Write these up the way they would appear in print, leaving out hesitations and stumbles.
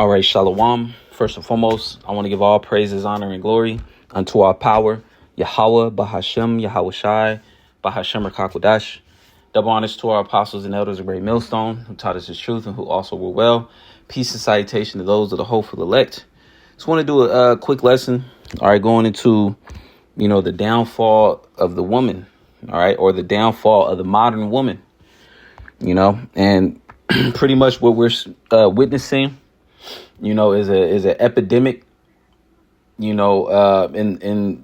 All right, Shalom. First and foremost, I want to give all praises, honor, and glory unto our power, Yahweh, Bahashem, Yahweh Shai, Bahashem Rakakwadash. Double honors to our apostles and elders of Great Millstone, who taught us his truth and who also were well. Peace and salutation to those of the hopeful elect. Just want to do a quick lesson. All right, going into, the downfall of the woman, all right, or the downfall of the modern woman, and pretty much what we're witnessing, is an epidemic, in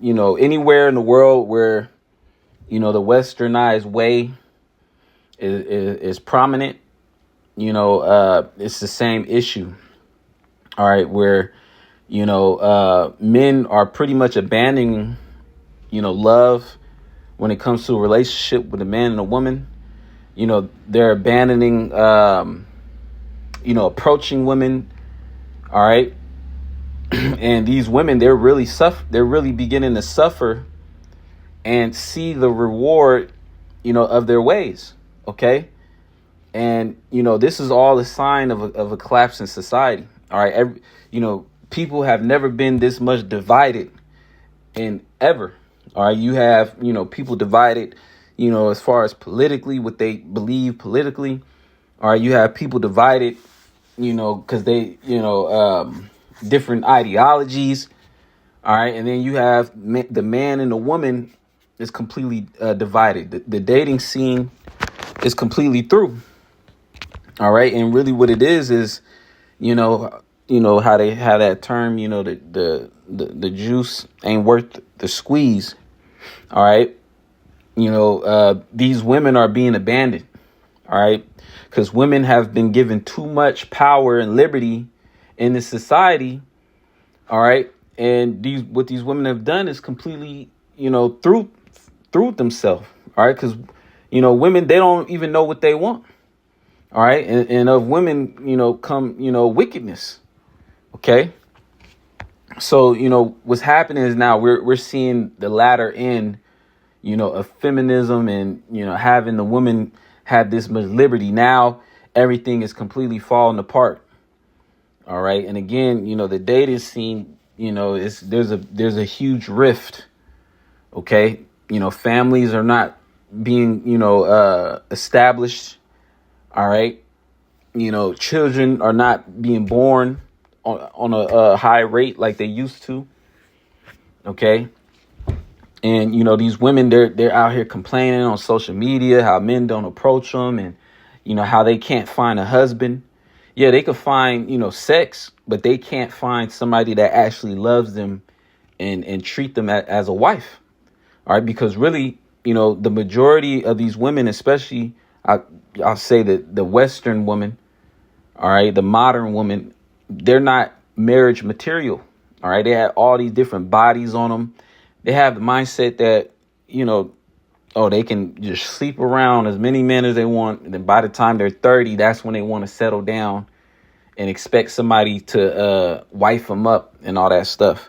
anywhere in the world where, the westernized way is prominent, it's the same issue. All right, where, men are pretty much abandoning, love when it comes to a relationship with a man and a woman. They're abandoning, approaching women. All right. And these women, they're really beginning to suffer and see the reward, of their ways. OK. And, this is all a sign of a collapse in society. All right. People have never been this much divided in ever. All right. You have, people divided, as far as politically, what they believe politically. All right. You have people divided, because they, different ideologies. All right. And then you have the man and the woman is completely divided. The dating scene is completely through. All right. And really what it is, how they have that term, the juice ain't worth the squeeze. All right. These women are being abandoned. All right. Because women have been given too much power and liberty in this society. All right. And what these women have done is completely, through themselves. All right. Because, women, they don't even know what they want. All right. And of women, come, wickedness. OK. So, what's happening is now we're seeing the latter end, of feminism and, having the woman have this much liberty. Now everything is completely falling apart. All right. And again, the dating scene, there's a huge rift. OK. Families are not being, established. All right. Children are not being born on a high rate like they used to. OK. And, these women, they're out here complaining on social media, how men don't approach them and, how they can't find a husband. Yeah, they could find, sex, but they can't find somebody that actually loves them and treat them as a wife. All right. Because really, the majority of these women, especially I'll say that the Western woman. All right. The modern woman, they're not marriage material. All right. They have all these different bodies on them. They have the mindset that, they can just sleep around as many men as they want. And then by the time they're 30, that's when they want to settle down and expect somebody to wife them up and all that stuff.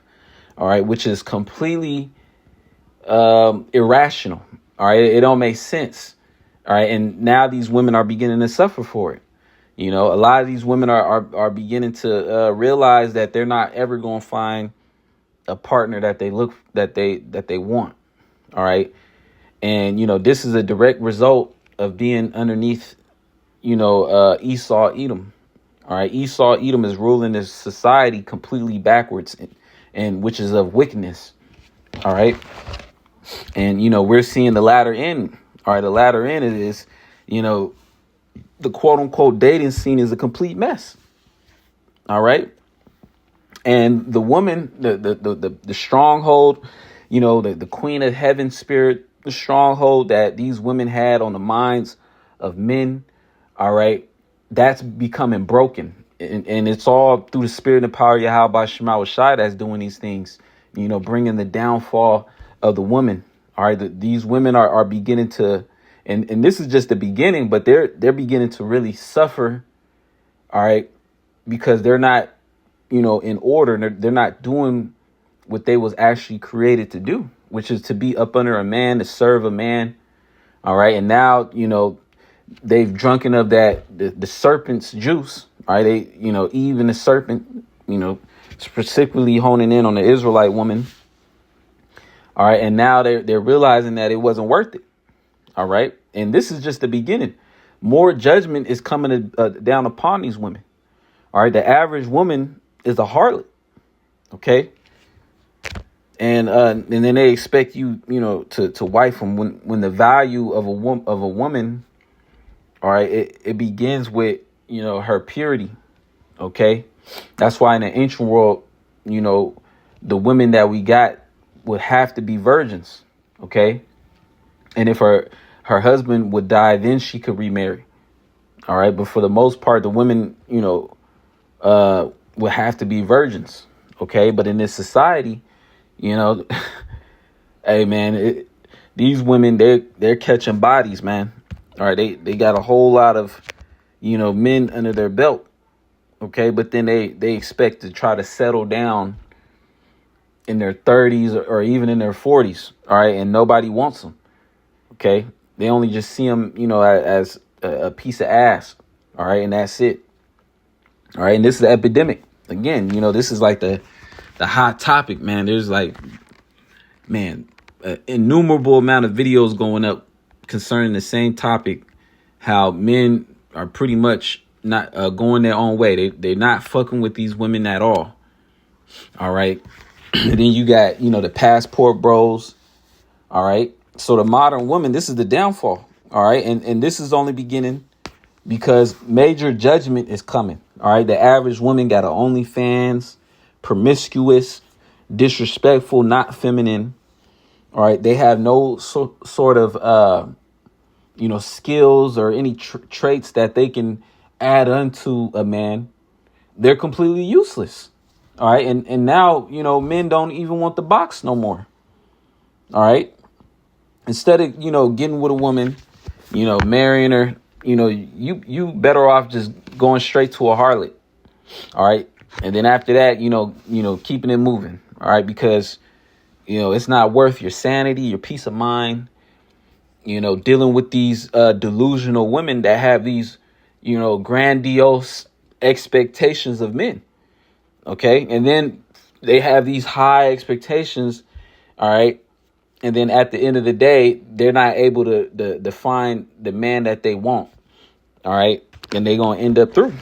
All right. Which is completely irrational. All right. It don't make sense. All right. And now these women are beginning to suffer for it. A lot of these women are beginning to realize that they're not ever going to find a partner that they want. All right. And, this is a direct result of being underneath, Esau Edom. All right. Esau Edom is ruling this society completely backwards and which is of wickedness. All right. And, we're seeing the latter end. All right. The latter end is, the quote unquote dating scene is a complete mess. All right. And the woman, the stronghold, the queen of heaven spirit, the stronghold that these women had on the minds of men. All right. That's becoming broken. And it's all through the spirit and power of Yahweh Shema Shai that's doing these things, bringing the downfall of the woman. All right. These women are beginning to, and this is just the beginning, but they're beginning to really suffer. All right. Because they're not, in order. They're not doing what they was actually created to do, which is to be up under a man, to serve a man. All right. And now, they've drunken of that, the serpent's juice. All right, they, Eve and the serpent, specifically honing in on the Israelite woman. All right, and now they're realizing that it wasn't worth it. All right, and this is just the beginning. More judgment is coming down upon these women. All right, the average woman is a harlot. Okay, and then they expect you, to wife them when the value of a woman, all right, it begins with her purity. Okay, that's why in the ancient world, the women that we got would have to be virgins. Okay, and if her husband would die, then she could remarry. All right, but for the most part, the women, would have to be virgins. Okay, but in this society, hey man, these women, they're catching bodies, man. All right, they got a whole lot of men under their belt. Okay, but then they expect to try to settle down in their 30s or even in their 40s. All right, and nobody wants them. Okay, they only just see them, as a piece of ass. All right, and that's it. All right, and this is an epidemic. Again, this is like the hot topic, man. There's an innumerable amount of videos going up concerning the same topic, how men are pretty much not going their own way. They're not fucking with these women at all. All right. And then you got, the passport bros. All right. So the modern woman, this is the downfall. All right. And this is only beginning because major judgment is coming. All right. The average woman got an OnlyFans, promiscuous, disrespectful, not feminine. All right. They have no sort of, skills or any traits that they can add unto a man. They're completely useless. All right. And now, men don't even want the box no more. All right. Instead of, getting with a woman, marrying her, you better off just going straight to a harlot. All right. And then after that, keeping it moving. All right. Because, it's not worth your sanity, your peace of mind, dealing with these delusional women that have these, grandiose expectations of men. OK, and then they have these high expectations. All right. And then at the end of the day, they're not able to find the man that they want. All right. And they're going to end up through.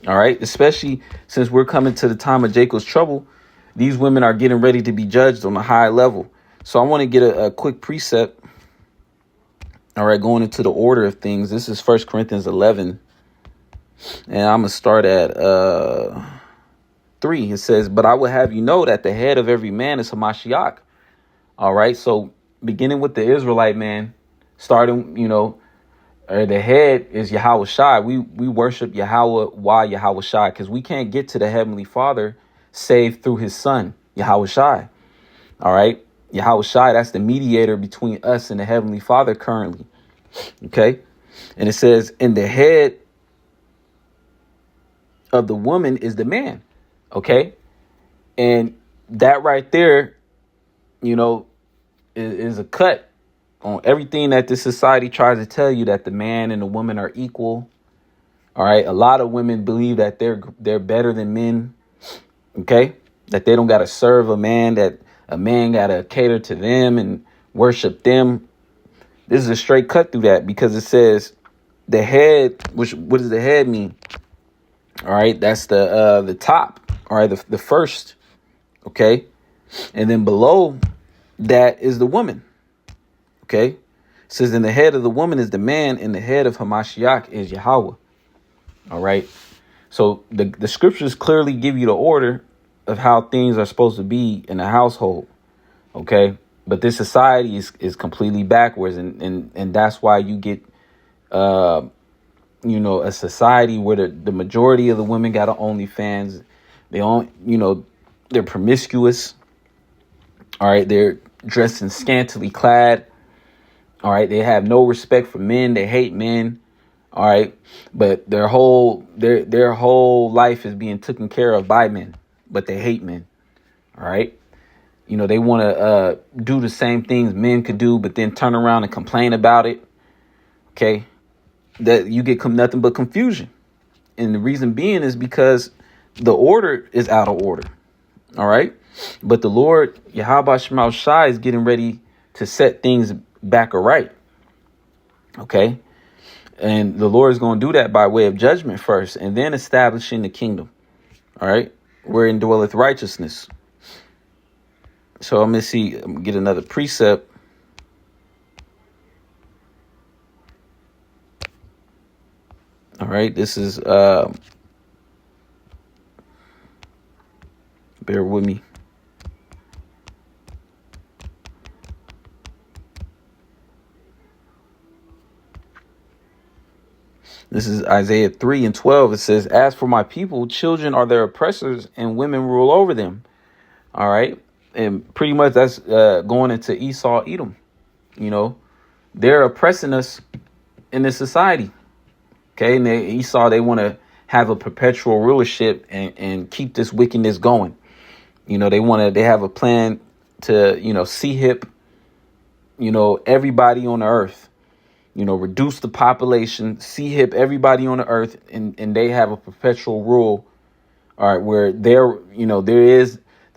All right. Especially since we're coming to the time of Jacob's trouble. These women are getting ready to be judged on a high level. So I want to get a quick precept. All right. Going into the order of things. This is 1 Corinthians 11. And I'm going to start at 3. It says, but I will have you know that the head of every man is Hamashiach. All right. So beginning with the Israelite man, starting, the head is Yahweh Shai. We worship Yahweh while Yahweh Shai, because we can't get to the Heavenly Father save through his son, Yahweh Shai. All right. Yahweh Shai, that's the mediator between us and the Heavenly Father currently. OK. And it says, and the head of the woman is the man. OK. And that right there, is a cut on everything that this society tries to tell you, that the man and the woman are equal. All right. A lot of women believe that they're better than men. OK, that they don't got to serve a man, that a man got to cater to them and worship them. This is a straight cut through that, because it says the head, what does the head mean? All right. That's the top. All right. The first. OK. And then below that is the woman. OK. It says, and the head of the woman is the man, and the head of Hamashiach is Yahweh. All right. So the scriptures clearly give you the order of how things are supposed to be in a household. OK. But this society is completely backwards. And that's why you get, a society where the majority of the women got OnlyFans. They're promiscuous. All right. They're dressed and scantily clad. All right. They have no respect for men. They hate men. All right. But their whole life is being taken care of by men, but they hate men. All right. They want to do the same things men could do, but then turn around and complain about it. OK, that you get nothing but confusion. And the reason being is because the order is out of order. All right. But the Lord, Yahweh Shema Shai, is getting ready to set things back aright. Okay. And the Lord is going to do that by way of judgment first, and then establishing the kingdom. All right. Wherein dwelleth righteousness. So I'm going to get another precept. All right. This is, bear with me. This is Isaiah 3:12. It says, as for my people, children are their oppressors and women rule over them. All right. And pretty much that's going into Esau, Edom. They're oppressing us in this society. Okay. And Esau, they want to have a perpetual rulership and keep this wickedness going. They have a plan to, see hip, everybody on the earth. Reduce the population, hip everybody on the earth, and they have a perpetual rule. All right, where they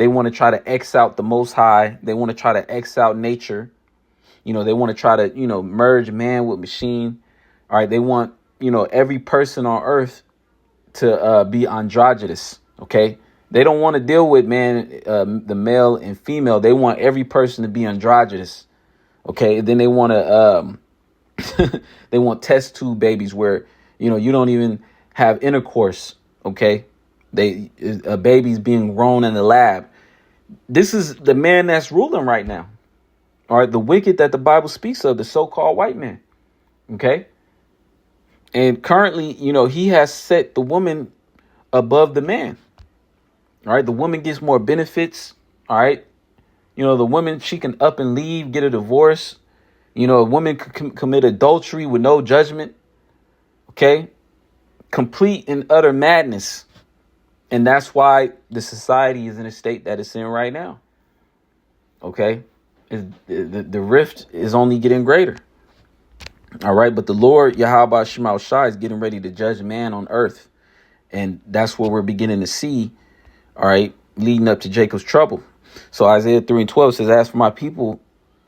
want to try to X out the Most High. They want to try to X out nature. They want to try to, merge man with machine. All right, they want, every person on earth to be androgynous. Okay, they don't want to deal with the male and female. They want every person to be androgynous. Okay, and then they want to they want test tube babies where, you don't even have intercourse. OK, a baby's being grown in the lab. This is the man that's ruling right now. All right. The wicked that the Bible speaks of, the so-called white man. OK. And currently, he has set the woman above the man. All right. The woman gets more benefits. All right. The woman, she can up and leave, get a divorce. A woman could commit adultery with no judgment. Okay. Complete and utter madness. And that's why the society is in a state that it's in right now. Okay. The rift is only getting greater. All right. But the Lord, Yahweh Shema Shai, is getting ready to judge man on earth. And that's what we're beginning to see. All right. Leading up to Jacob's trouble. So Isaiah 3:12 says, as for my people,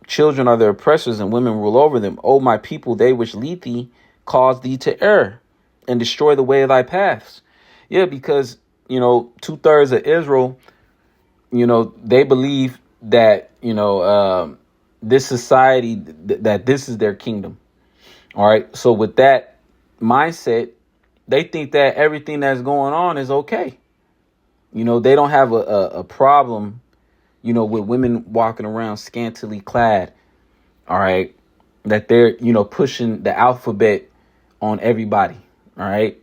children are their oppressors and women rule over them. O my people, they which lead thee cause thee to err and destroy the way of thy paths. Yeah, because, 2/3 of Israel, they believe that, this society, that this is their kingdom. All right. So with that mindset, they think that everything that's going on is OK. They don't have a problem with women walking around scantily clad. All right. That they're, pushing the alphabet on everybody. All right.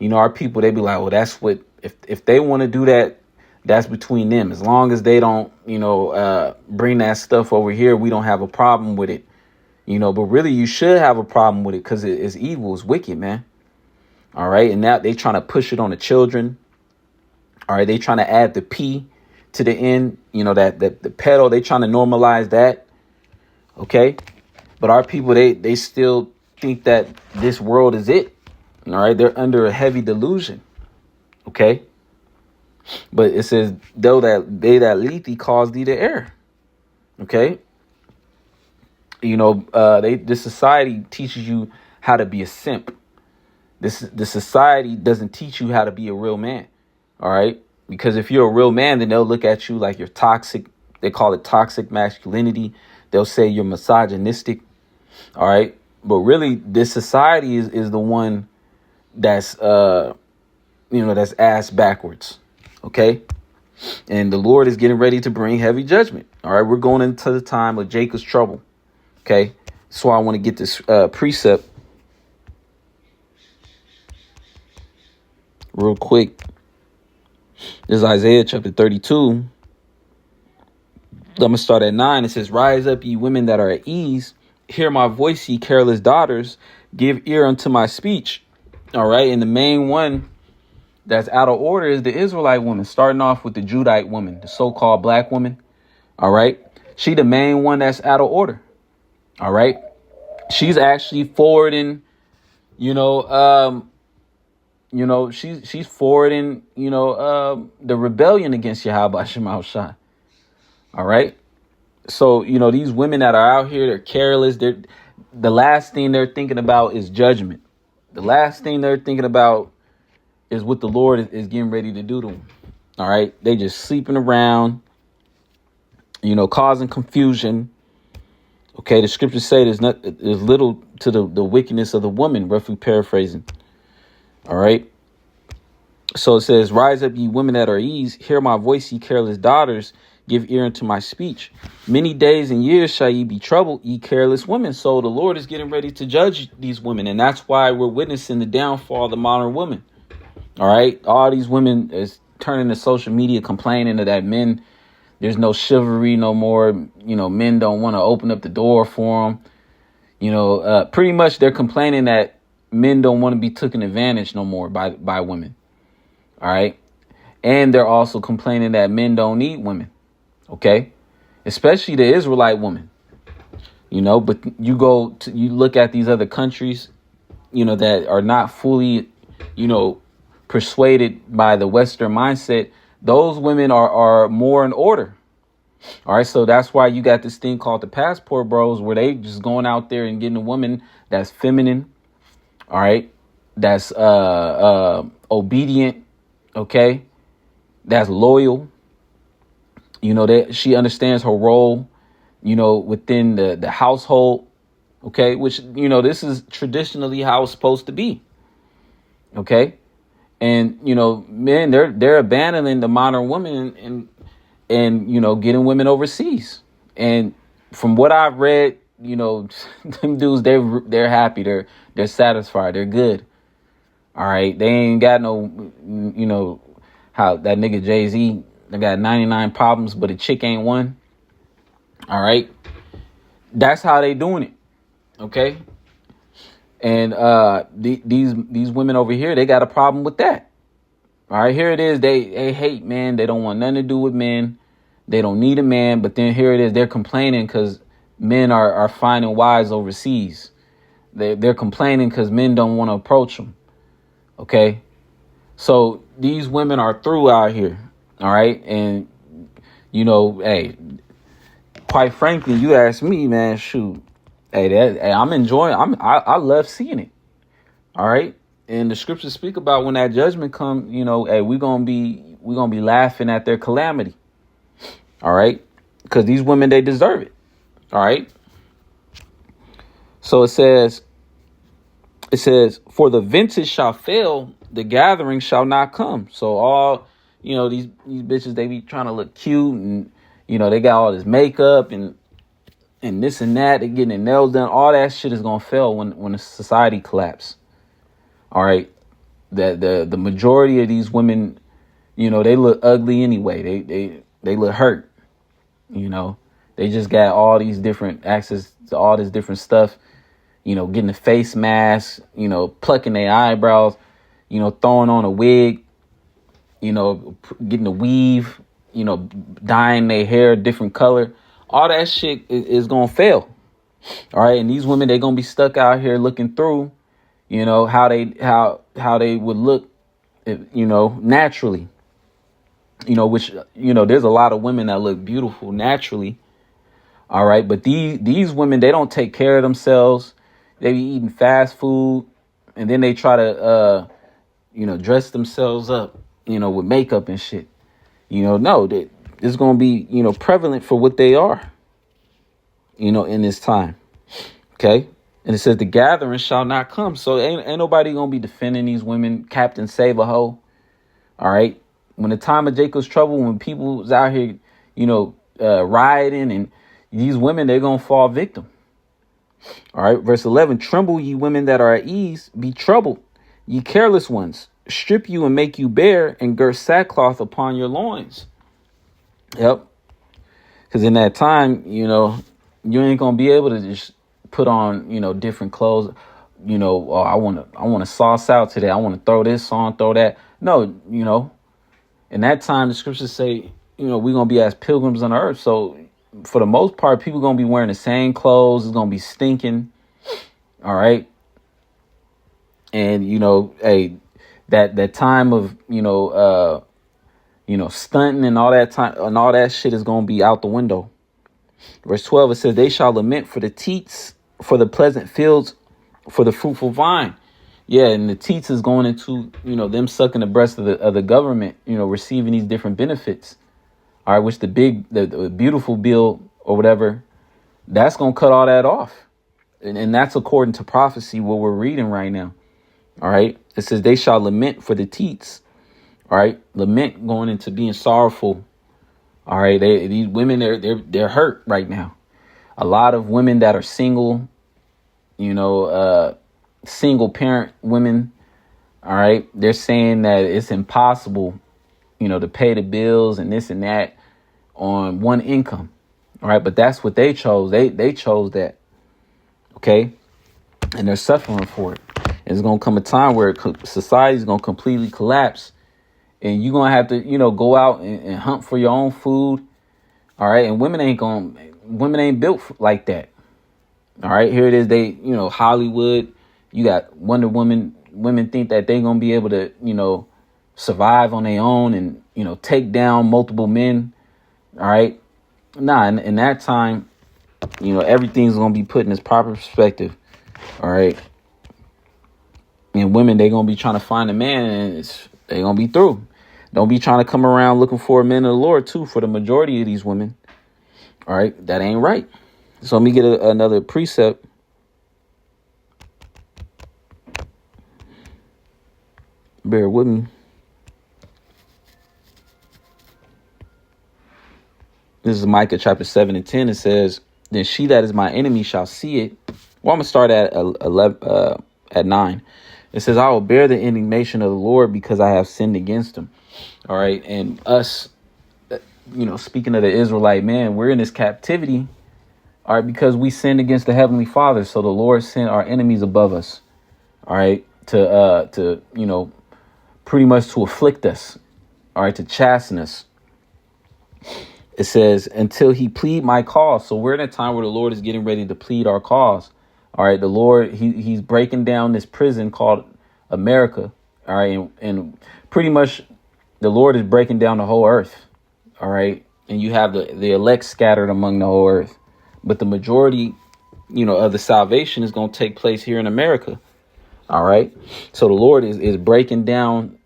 Our people, they be like, well, that's what, if they want to do that, that's between them. As long as they don't, bring that stuff over here, we don't have a problem with it. But really, you should have a problem with it because it's evil. It's wicked, man. All right. And now they trying to push it on the children. All right. They trying to add the P to the end, that the pedal, they trying to normalize that. OK, but our people, they still think that this world is it. All right. They're under a heavy delusion. OK, but it says, though that they that lead thee cause thee to err. OK, this society teaches you how to be a simp. The society doesn't teach you how to be a real man. All right. Because if you're a real man, then they'll look at you like you're toxic. They call it toxic masculinity. They'll say you're misogynistic. All right. But really, this society is the one that's, that's ass backwards. OK. And the Lord is getting ready to bring heavy judgment. All right. We're going into the time of Jacob's trouble. OK. So I want to get this precept real quick. This is Isaiah chapter 32. I'm going to start at 9. It says, rise up, ye women that are at ease. Hear my voice, ye careless daughters. Give ear unto my speech. All right. And the main one that's out of order is the Israelite woman, starting off with the Judite woman, the so-called black woman. All right. She the main one that's out of order. All right. She's actually forwarding, she's forwarding, the rebellion against Yahweh Shema Shai. All right. So, these women that are out here, they're careless. The last thing they're thinking about is judgment. The last thing they're thinking about is what the Lord is getting ready to do to them. All right. They just sleeping around, causing confusion. Okay. The scriptures say there's little to the wickedness of the woman, roughly paraphrasing. All right. So it says, rise up, ye women that are ease. Hear my voice, ye careless daughters. Give ear unto my speech. Many days and years shall ye be troubled, ye careless women. So the Lord is getting ready to judge these women. And that's why we're witnessing the downfall of the modern woman. All right. All these women is turning to social media complaining that there's no chivalry no more. Men don't want to open up the door for them. Pretty much they're complaining that men don't want to be taken advantage no more by women. All right. And they're also complaining that men don't need women. OK, especially the Israelite woman, but you look at these other countries, that are not fully, persuaded by the Western mindset. Those women are more in order. All right. So that's why you got this thing called the passport bros, where they just going out there and getting a woman that's feminine. All right. That's obedient. OK, that's loyal. That she understands her role, within the household. OK, which, this is traditionally how it's supposed to be. OK, and, men, they're abandoning the modern woman and getting women overseas. And from what I've read, them dudes, they're happy. They're satisfied. They're good. All right. They ain't got no, how that nigga Jay-Z, they got 99 problems, but a chick ain't one. All right. That's how they doing it. OK. And these women over here, they got a problem with that. All right. Here it is. They hate men. They don't want nothing to do with men. They don't need a man. But then here it is. They're complaining because men are finding wives overseas. They're complaining because men don't want to approach them. OK. So these women are through out here. All right. And, hey, quite frankly, you ask me, man, shoot. Hey, I'm enjoying. I love seeing it. All right. And the scriptures speak about when that judgment comes, hey, we're going to be laughing at their calamity. All right. Because these women, they deserve it. All right. So it says, for the vintage shall fail, the gathering shall not come. So all, these bitches, they be trying to look cute and, they got all this makeup and this and that. They getting their nails done. All that shit is going to fail when the society collapse. All right. The majority of these women, they look ugly anyway. They look hurt. They just got all these different access to all this different stuff. Getting a face mask, plucking their eyebrows, throwing on a wig, getting a weave, dyeing their hair a different color. All that shit is going to fail. All right. And these women, they're going to be stuck out here looking through, how they would look, naturally, which, there's a lot of women that look beautiful naturally. All right. But these women, they don't take care of themselves. They be eating fast food, and then they try to, dress themselves up, with makeup and shit. No, that it's going to be, prevalent for what they are, in this time. Okay. And it says the gathering shall not come. So ain't nobody going to be defending these women. Captain Save a Hoe. All right. When the time of Jacob's trouble, when people was out here, rioting, and these women, they're going to fall victim. All right. Verse 11, tremble, ye women that are at ease, be troubled, ye careless ones, strip you and make you bare, and gird sackcloth upon your loins. Yep. Because in that time, you ain't going to be able to just put on, different clothes. Oh, I want to sauce out today. I want to throw this on, throw that. No, in that time, the scriptures say, we're going to be as pilgrims on earth. So for the most part, people going to be wearing the same clothes. It's going to be stinking. All right. And, hey, that time of, stunting and all that time and all that shit is going to be out the window. Verse 12, it says, they shall lament for the teats, for the pleasant fields, for the fruitful vine. Yeah, and the teats is going into, them sucking the breast of the government, receiving these different benefits. All right, which the beautiful bill or whatever, that's going to cut all that off. And that's according to prophecy, what we're reading right now. All right, it says they shall lament for the teats. All right, lament going into being sorrowful. All right, these women, they're hurt right now. A lot of women that are single, single parent women. All right, they're saying that it's impossible, to pay the bills and this and that on one income. All right, but that's what they chose. They chose that. Okay, and they're suffering for it. It's gonna come a time where society's gonna completely collapse. And you're going to have to, go out and hunt for your own food. All right. And women ain't built like that. All right. Here it is. They, Hollywood, you got Wonder Woman. Women think that they're going to be able to, survive on their own and, take down multiple men. All right. Nah, in that time, everything's going to be put in its proper perspective. All right. And women, they're going to be trying to find a man, and they're going to be through. Don't be trying to come around looking for a man of the Lord, too, for the majority of these women. All right. That ain't right. So let me get another precept. Bear with me. This is Micah chapter 7 and 10. It says, then she that is my enemy shall see it. Well, I'm going to start at 9. It says, I will bear the indignation of the Lord because I have sinned against him. All right. And us, speaking of the Israelite man, we're in this captivity. All right. Because we sinned against the Heavenly Father. So the Lord sent our enemies above us. All right. To pretty much to afflict us. All right. To chasten us. It says, until he plead my cause. So we're in a time where the Lord is getting ready to plead our cause. All right. The Lord, he's breaking down this prison called America. All right. And pretty much the Lord is breaking down the whole earth. All right. And you have the elect scattered among the whole earth. But the majority, of the salvation is going to take place here in America. All right. So the Lord is breaking down,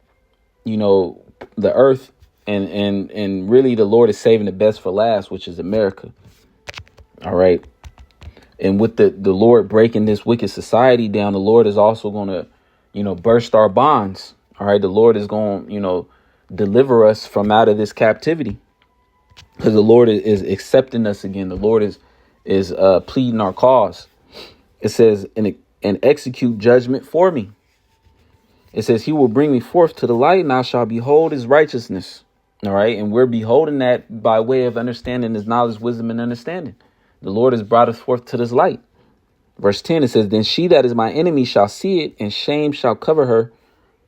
the earth. And really the Lord is saving the best for last, which is America. All right. And with the Lord breaking this wicked society down, the Lord is also going to, burst our bonds. All right. The Lord is going to, deliver us from out of this captivity, because the Lord is accepting us again. The Lord is pleading our cause. It says, and execute judgment for me. It says he will bring me forth to the light, and I shall behold his righteousness. All right. And we're beholding that by way of understanding his knowledge, wisdom, and understanding. The Lord has brought us forth to this light. Verse 10, it says, then she that is my enemy shall see it, and shame shall cover her,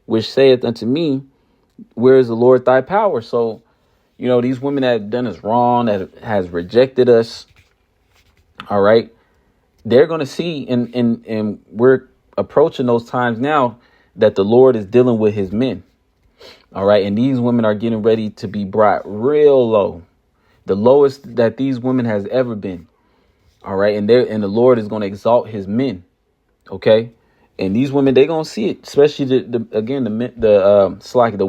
which saith unto me, where is the Lord thy power? So, these women that have done us wrong, that has rejected us. All right. They're going to see, and we're approaching those times now that the Lord is dealing with his men. All right. And these women are getting ready to be brought real low, the lowest that these women has ever been. All right. And the Lord is going to exalt his men. OK. And these women, they're going to see it, especially the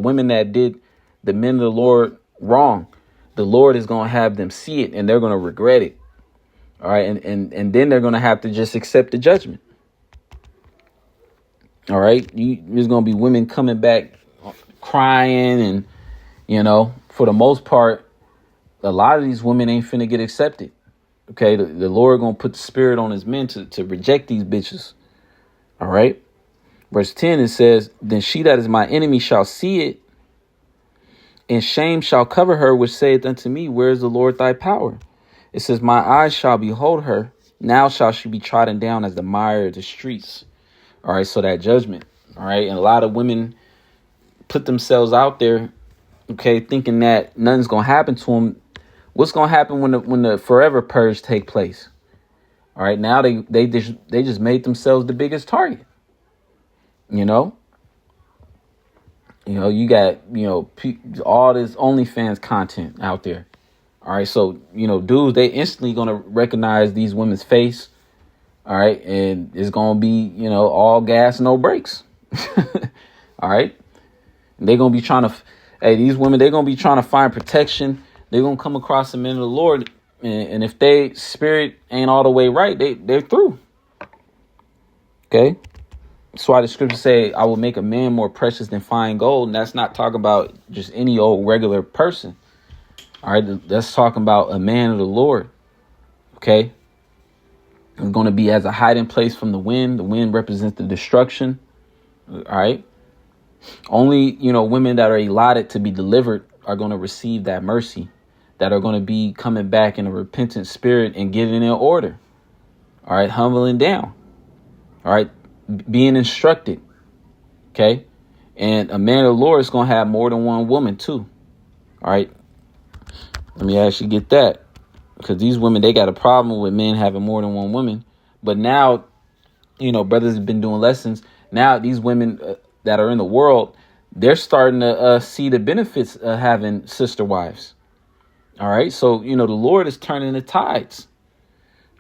women that did the men of the Lord wrong. The Lord is going to have them see it, and they're going to regret it. All right. And then they're going to have to just accept the judgment. All right. There's going to be women coming back crying. And, for the most part, a lot of these women ain't finna get accepted. OK, the Lord going to put the spirit on his men to reject these bitches. All right. Verse 10, it says, then she that is my enemy shall see it, and shame shall cover her, which saith unto me, where is the Lord thy power? It says, my eyes shall behold her. Now shall she be trodden down as the mire of the streets. All right. So that judgment. All right. And a lot of women put themselves out there, OK, thinking that nothing's going to happen to them. What's going to happen when the forever purge take place? All right. Now they just made themselves the biggest target. You know, you got, all this OnlyFans content out there. All right. So, dudes, they instantly going to recognize these women's face. All right. And it's going to be, all gas, no brakes. All right. And they're going to be trying to, these women, they're going to be trying to find protection. They're going to come across the men of the Lord. And if they spirit ain't all the way right, they're through. Okay. That's why the scriptures say, I will make a man more precious than fine gold. And that's not talking about just any old regular person. All right. That's talking about a man of the Lord. Okay. It's going to be as a hiding place from the wind. The wind represents the destruction. All right. Only, women that are allotted to be delivered are going to receive that mercy, that are going to be coming back in a repentant spirit and getting in order. All right. Humbling down. All right. Being instructed. Okay. And a man of the Lord is going to have more than one woman too. All right. Let me actually get that, because these women, they got a problem with men having more than one woman. But now, brothers have been doing lessons. Now these women that are in the world, they're starting to see the benefits of having sister wives. All right. So, the Lord is turning the tides.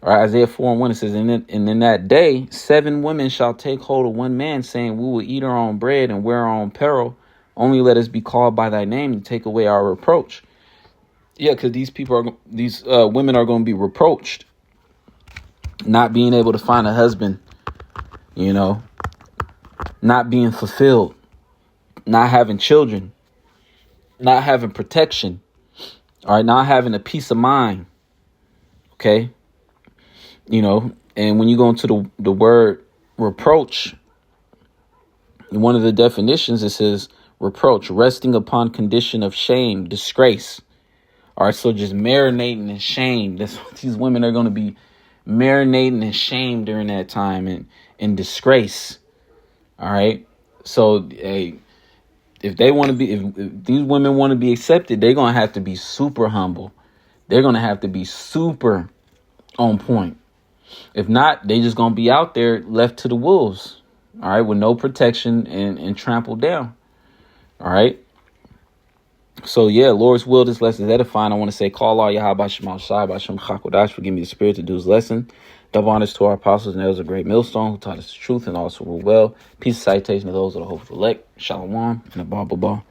All right, Isaiah 4:1, it says, and in that day, 7 women shall take hold of one man, saying, we will eat our own bread and wear our own apparel. Only let us be called by thy name and take away our reproach. Yeah, because these women are going to be reproached, not being able to find a husband, not being fulfilled, not having children, not having protection, all right, not having a peace of mind. Okay. And when you go into the word reproach, one of the definitions, it says reproach, resting upon condition of shame, disgrace. All right. So just marinating in shame. That's what these women are going to be, marinating in shame during that time, and in disgrace. All right. So, if they want to be, if these women want to be accepted, they're going to have to be super humble. They're going to have to be super on point. If not, they just going to be out there left to the wolves. All right. With no protection and trampled down. All right. So, yeah, Lord's will, this lesson is edifying. I want to say, call all Yahweh Shema Shai Bashem Chakodash for giving me the spirit to do his lesson. Double honors to our apostles, and there was a great millstone who taught us the truth and also rule well. Peace and citation to those that are hopeful elect. Shalom and a blah, blah, blah.